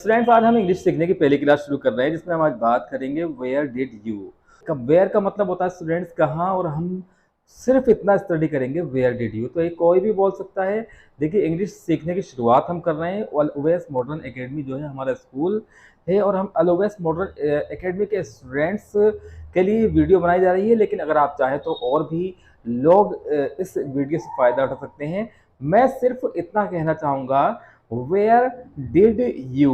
Students, आज हम English सीखने की पहली क्लास शुरू कर रहे हैं जिसमें हम आज बात करेंगे वेयर डिड यू। वेयर का मतलब होता है स्टूडेंट्स कहाँ, और हम सिर्फ इतना स्टडी करेंगे वेयर डिड यू। तो ये कोई भी बोल सकता है। देखिए, इंग्लिश सीखने की शुरुआत हम कर रहे हैं अलोवेस मॉडर्न एकेडमी जो है हमारा स्कूल है, और हम अलोवेस मॉडर्न एकेडमी के स्टूडेंट्स के लिए वीडियो बनाई जा रही है। लेकिन अगर आप चाहें तो और भी लोग इस वीडियो से फ़ायदा उठा सकते हैं। मैं सिर्फ इतना कहना चाहूँगा, वेयर डिड यू,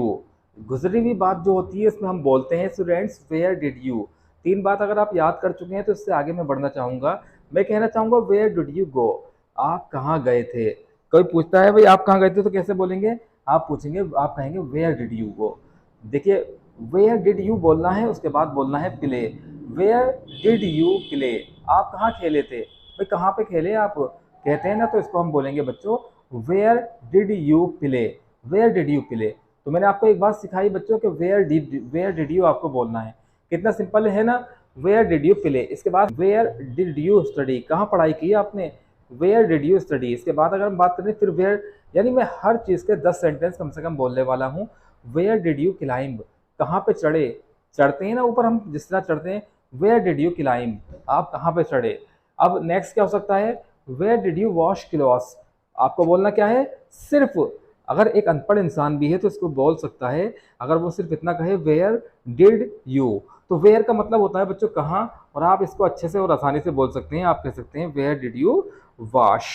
गुजरी हुई बात जो होती है इसमें हम बोलते हैं स्टूडेंट्स वेयर डिड यू। तीन बात अगर आप याद कर चुके हैं तो इससे आगे मैं बढ़ना चाहूँगा। मैं कहना चाहूँगा वेयर डिड यू गो, आप कहाँ गए थे। कोई पूछता है भाई आप कहाँ गए थे तो कैसे बोलेंगे, आप पूछेंगे, आप कहेंगे वेयर डिड यू गो। देखिए, वेयर डिड यू बोलना है, उसके बाद बोलना है play. Where did you play, आप कहाँ खेले थे, भाई कहाँ पे खेले आप कहते हैं ना, तो इसको हम बोलेंगे बच्चों where did you play. Where did you play. तो मैंने आपको एक बात सिखाई बच्चों कि वेयर डिड यू आपको बोलना है। कितना सिंपल है ना, वेयर डिड यू प्ले। इसके बाद वेयर डिड यू स्टडी, कहाँ पढ़ाई की आपने, वेयर डिड यू स्टडी। इसके बाद अगर हम बात करें फिर वेयर, यानी मैं हर चीज़ के 10 सेंटेंस कम से कम बोलने वाला हूँ। वेयर डिड यू क्लाइंब, कहाँ पे चढ़े, चढ़ते हैं ना ऊपर हम जिस तरह चढ़ते हैं, वेयर डिड यू क्लाइंब, आप कहाँ पे चढ़े। अब नेक्स्ट क्या हो सकता है, where did you wash clothes, आपको बोलना क्या है, सिर्फ अगर एक अनपढ़ इंसान भी है तो इसको बोल सकता है, अगर वो सिर्फ इतना कहे वेयर डिड यू। तो वेयर का मतलब होता है बच्चों कहाँ, और आप इसको अच्छे से और आसानी से बोल सकते हैं। आप कह सकते हैं where did you wash.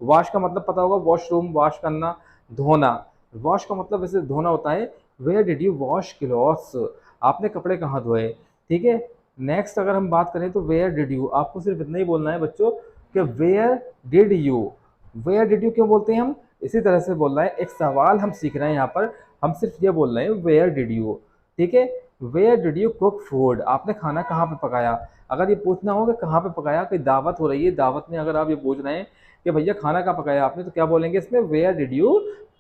Wash का मतलब पता होगा, वॉशरूम, वॉश करना, धोना। वॉश का मतलब वैसे धोना होता है। Where did you wash clothes, आपने कपड़े कहाँ धोए। ठीक है। नेक्स्ट अगर हम बात करें तो वेयर डिड यू, आपको सिर्फ इतना ही बोलना है बच्चों कि where did you. Where did you क्यों बोलते हैं हम, इसी तरह से बोल रहा है, एक सवाल हम सीख रहे हैं यहाँ पर, हम सिर्फ ये बोल रहे हैं वेयर डिड यू। ठीक है। Where did you cook food, आपने खाना कहाँ पे पकाया। अगर ये पूछना हो कि कहाँ पे पकाया, कोई दावत हो रही है, दावत में अगर आप ये पूछ रहे हैं कि भैया खाना कहाँ पकाया आपने, तो क्या बोलेंगे इसमें, where did you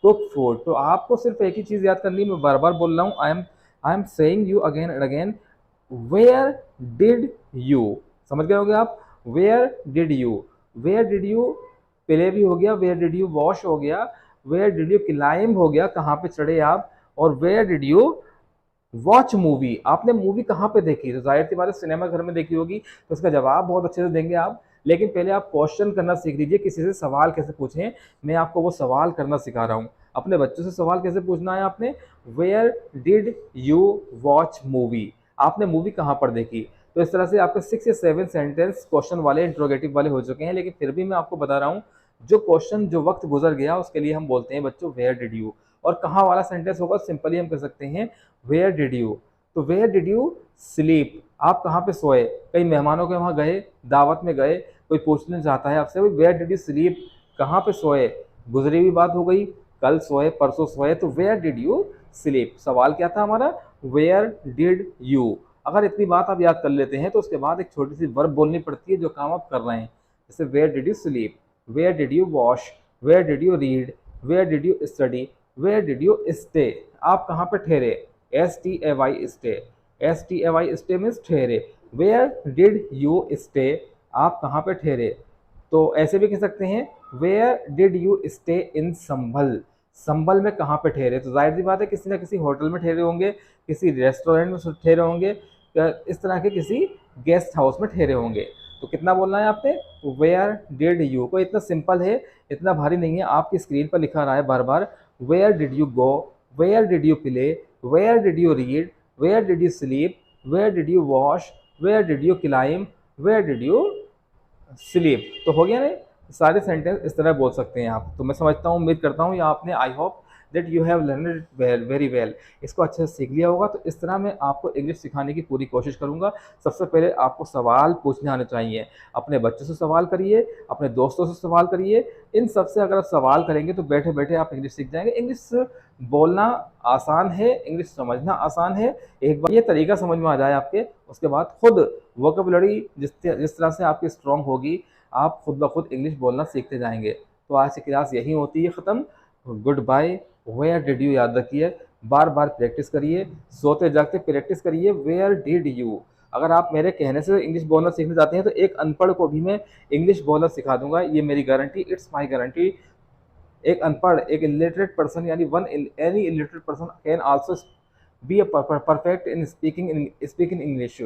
cook food. तो आपको सिर्फ एक ही चीज़ याद करनी है, मैं बार बार बोल रहा हूँ, I am saying you again and again, where did you. समझ गए होंगे आप, where did you. Where did you play भी हो गया, वेयर डिड यू वॉश हो गया, वेयर डिड यू क्लाइंब हो गया, कहाँ पे चढ़े आप, और where did you watch movie, आपने मूवी कहाँ पे देखी। तो जाहिर सी बात है सिनेमा घर में देखी होगी, तो इसका जवाब बहुत अच्छे से देंगे आप। लेकिन पहले आप क्वेश्चन करना सीख लीजिए, किसी से सवाल कैसे पूछें, मैं आपको वो सवाल करना सिखा रहा हूँ। अपने बच्चों से सवाल कैसे पूछना है आपने, where did you watch movie, आपने मूवी कहाँ पर देखी। तो इस तरह से आपके 6 या 7 सेंटेंस क्वेश्चन वाले, इंट्रोगेटिव वाले हो चुके हैं। लेकिन फिर भी मैं आपको बता रहा हूँ, जो क्वेश्चन जो वक्त गुजर गया उसके लिए हम बोलते हैं बच्चों वेयर डिड यू। और कहाँ वाला सेंटेंस होगा, सिंपली हम कह सकते हैं वेयर डिड यू। तो वेयर डिड यू स्लीप, आप कहाँ पे सोए, कई मेहमानों के वहाँ गए, दावत में गए, कोई पूछना चाहता है आपसे वेयर डिड यू स्लीप, कहाँ पे सोए, गुजरी हुई बात हो गई, कल सोए, परसों सोए, तो वेयर डिड यू स्लीप। सवाल क्या था हमारा, वेयर डिड यू। अगर इतनी बात आप याद कर लेते हैं तो उसके बाद एक छोटी सी वर्ब बोलनी पड़ती है जो काम आप कर रहे हैं। जैसे where did you sleep, where did you wash, where did you read, where did you study, where did you stay, आप कहाँ पे ठहरे, STAY stay, STAY stay means ठहरे। वेयर डिड यू स्टे, आप कहाँ पे ठहरे। तो ऐसे भी कह सकते हैं, where did you stay in Sambhal, Sambhal में कहाँ पे ठहरे। तो जाहिर सी बात है किसी ना किसी होटल में ठहरे होंगे, किसी रेस्टोरेंट में ठहरे होंगे, इस तरह के किसी गेस्ट हाउस में ठहरे होंगे। तो कितना बोलना है आपने, वेयर डिड यू को। इतना सिंपल है, इतना भारी नहीं है। आपकी स्क्रीन पर लिखा रहा है बार बार, where did you go, where did you play, where did you read, where did you sleep, where did you wash, where did you climb, where did you sleep. तो हो गया ना, सारे सेंटेंस इस तरह बोल सकते हैं आप। तो मैं समझता हूँ, उम्मीद करता हूँ या आपने, I hope that you have learn it very well, इसको अच्छे से सीख लिया होगा। तो इस तरह मैं आपको इंग्लिश सिखाने की पूरी कोशिश करूँगा। सबसे पहले आपको सवाल पूछने आने चाहिए, अपने बच्चों से सवाल करिए, अपने दोस्तों से सवाल करिए। इन सब से अगर आप सवाल करेंगे तो बैठे बैठे आप इंग्लिश सीख जाएंगे। इंग्लिश बोलना आसान है, इंग्लिश समझना आसान है। एक बार ये तरीका समझ में आ जाए आपके, उसके बाद खुद वोकेबुलरी जिस तरह से आपकी स्ट्रॉन्ग होगी, आप खुद ब खुद इंग्लिश बोलना सीखते जाएंगे। तो आज की क्लास यहीं होती है ख़त्म। Goodbye. Where did you याद रखिए, बार बार प्रैक्टिस करिए, सोते जागते प्रैक्टिस करिए, वेयर डिड यू। अगर आप मेरे कहने से इंग्लिश बोलना सीखना चाहते हैं तो एक अनपढ़ को भी मैं इंग्लिश बोलना सिखा दूंगा, ये मेरी गारंटी, इट्स माय गारंटी। एक अनपढ़, एक इलिटरेट पर्सन यानी one any illiterate person can also be a perfect in speaking English.